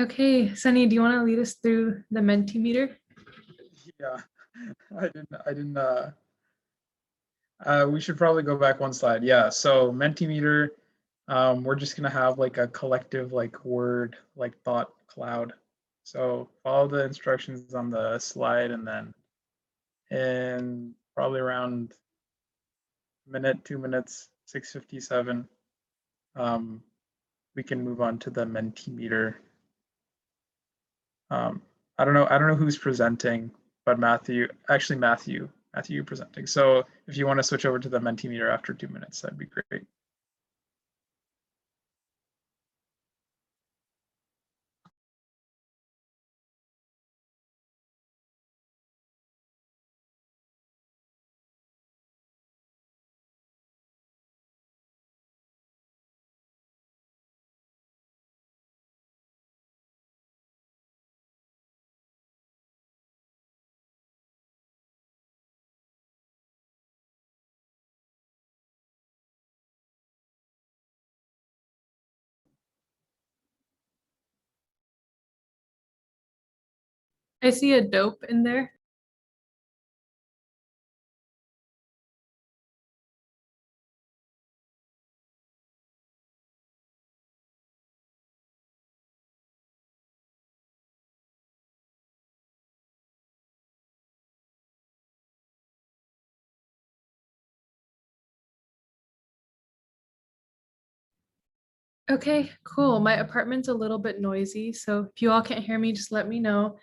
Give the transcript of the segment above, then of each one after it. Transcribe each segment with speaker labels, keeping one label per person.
Speaker 1: Okay, Sunny, do you want to lead us through the Mentimeter?
Speaker 2: Yeah, we should probably go back one slide. Yeah, so Mentimeter, we're just gonna have like a collective like word, like thought cloud. So follow the instructions on the slide and then in probably around minute, 2 minutes, 6:57, um, we can move on to the Mentimeter. Um, I don't know who's presenting, but Matthew presenting. So if you want to switch over to the Mentimeter after 2 minutes, that'd be great.
Speaker 1: I see a dope in there. Okay, cool. My apartment's a little bit noisy, so if you all can't hear me, just let me know.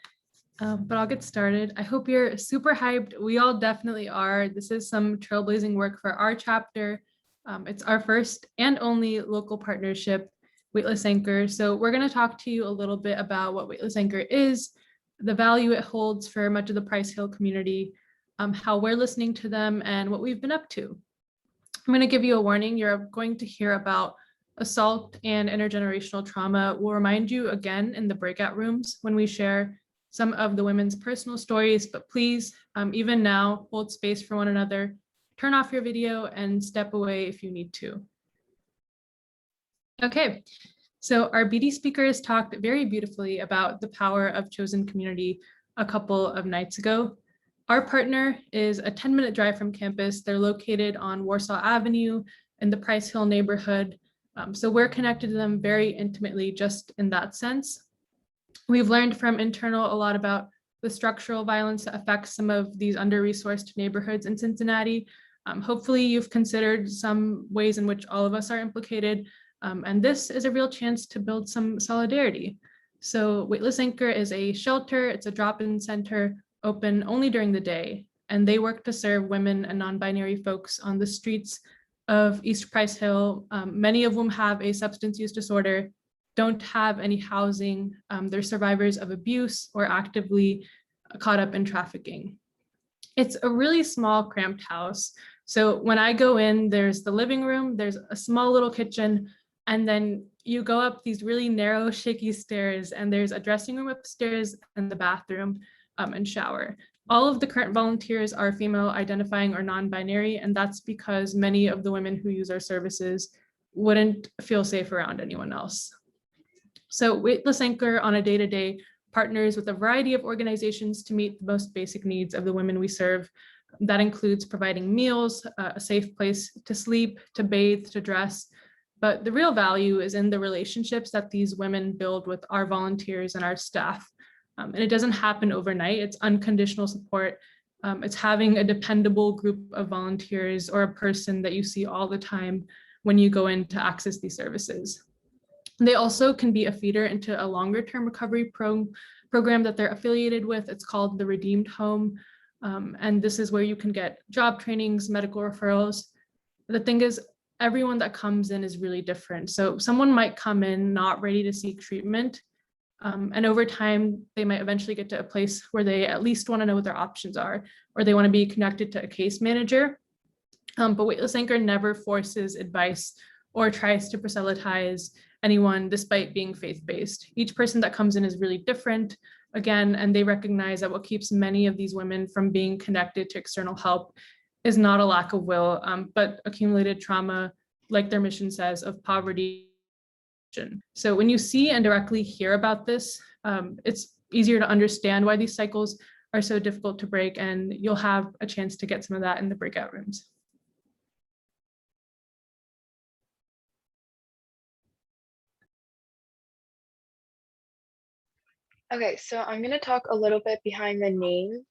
Speaker 1: But I'll get started. I hope you're super hyped. We all definitely are. This is some trailblazing work for our chapter. It's our first and only local partnership, Weightless Anchor. So we're going to talk to you a little bit about what Weightless Anchor is, the value it holds for much of the Price Hill community, how we're listening to them, and what we've been up to. I'm going to give you a warning. You're going to hear about assault and intergenerational trauma. We'll remind you again in the breakout rooms when we share some of the women's personal stories, but please, even now, hold space for one another, turn off your video and step away if you need to. Okay, so our BD speakers talked very beautifully about the power of chosen community a couple of nights ago. Our partner is a 10-minute drive from campus. They're located on Warsaw Avenue in the Price Hill neighborhood. So we're connected to them very intimately just in that sense. We've learned from Internal a lot about the structural violence that affects some of these under-resourced neighborhoods in Cincinnati. Hopefully you've considered some ways in which all of us are implicated, and this is a real chance to build some solidarity. So Weightless Anchor is a shelter, it's a drop-in center open only during the day, and they work to serve women and non-binary folks on the streets of East Price Hill, many of whom have a substance use disorder, don't have any housing, they're survivors of abuse or actively caught up in trafficking. It's a really small, cramped house. So when I go in, there's the living room, there's a small little kitchen, and then you go up these really narrow, shaky stairs, and there's a dressing room upstairs and the bathroom and shower. All of the current volunteers are female identifying or non-binary, and that's because many of the women who use our services wouldn't feel safe around anyone else. So Weightless Anchor on a day-to-day partners with a variety of organizations to meet the most basic needs of the women we serve. That includes providing meals, a safe place to sleep, to bathe, to dress. But the real value is in the relationships that these women build with our volunteers and our staff. And it doesn't happen overnight. It's unconditional support. It's having a dependable group of volunteers or a person that you see all the time when you go in to access these services. They also can be a feeder into a longer term recovery program that they're affiliated with. It's called the Redeemed Home. And this is where you can get job trainings, medical referrals. The thing is, everyone that comes in is really different. So someone might come in not ready to seek treatment. And over time, they might eventually get to a place where they at least want to know what their options are, or they want to be connected to a case manager. But Weightless Anchor never forces advice or tries to proselytize anyone despite being faith-based. Each person that comes in is really different, again, and they recognize that what keeps many of these women from being connected to external help is not a lack of will, but accumulated trauma, like their mission says, of poverty, question. So when you see and directly hear about this, it's easier to understand why these cycles are so difficult to break, and you'll have a chance to get some of that in the breakout rooms.
Speaker 3: Okay, so I'm going to talk a little bit behind the name,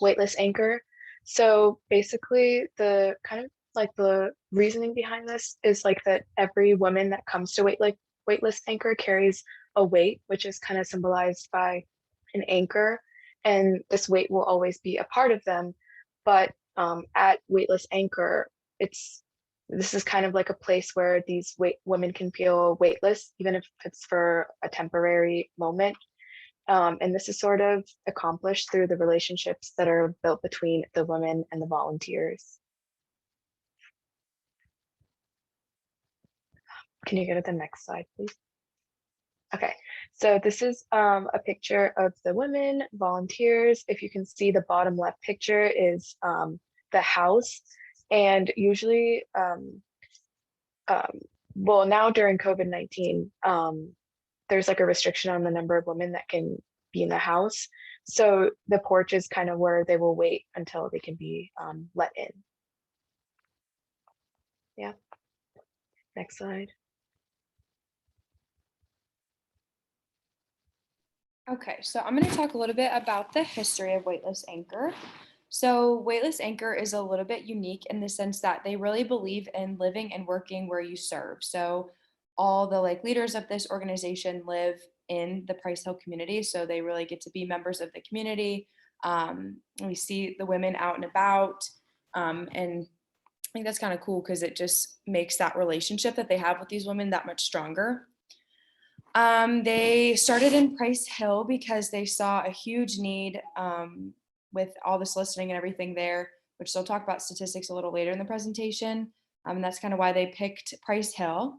Speaker 3: Weightless Anchor. So basically, the kind of like the reasoning behind this is like that every woman that comes to Weightless Anchor carries a weight, which is kind of symbolized by an anchor, and this weight will always be a part of them. But at Weightless Anchor, this is kind of like a place where these women can feel weightless, even if it's for a temporary moment. And this is sort of accomplished through the relationships that are built between the women and the volunteers. Can you go to the next slide, please? Okay, so this is a picture of the women volunteers. If you can see, the bottom left picture is the house. And usually, well, now during COVID-19, there's like a restriction on the number of women that can be in the house. So the porch is kind of where they will wait until they can be let in. Yeah, next slide.
Speaker 4: Okay, so I'm going to talk a little bit about the history of Weightless Anchor. So Weightless Anchor is a little bit unique in the sense that they really believe in living and working where you serve. So all the like leaders of this organization live in the Price Hill community, so they really get to be members of the community. We see the women out and about, and I think that's kind of cool because it just makes that relationship that they have with these women that much stronger. They started in Price Hill because they saw a huge need with all the soliciting and everything there, which they'll talk about statistics a little later in the presentation. And that's kind of why they picked Price Hill.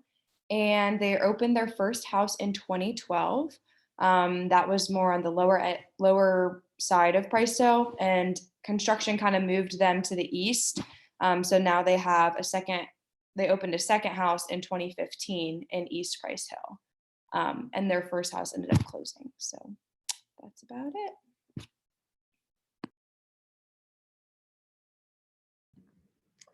Speaker 4: And they opened their first house in 2012. That was more on the lower side of Price Hill, and construction kind of moved them to the east. So now they have they opened a second house in 2015 in East Price Hill. And their first house ended up closing. So that's about it.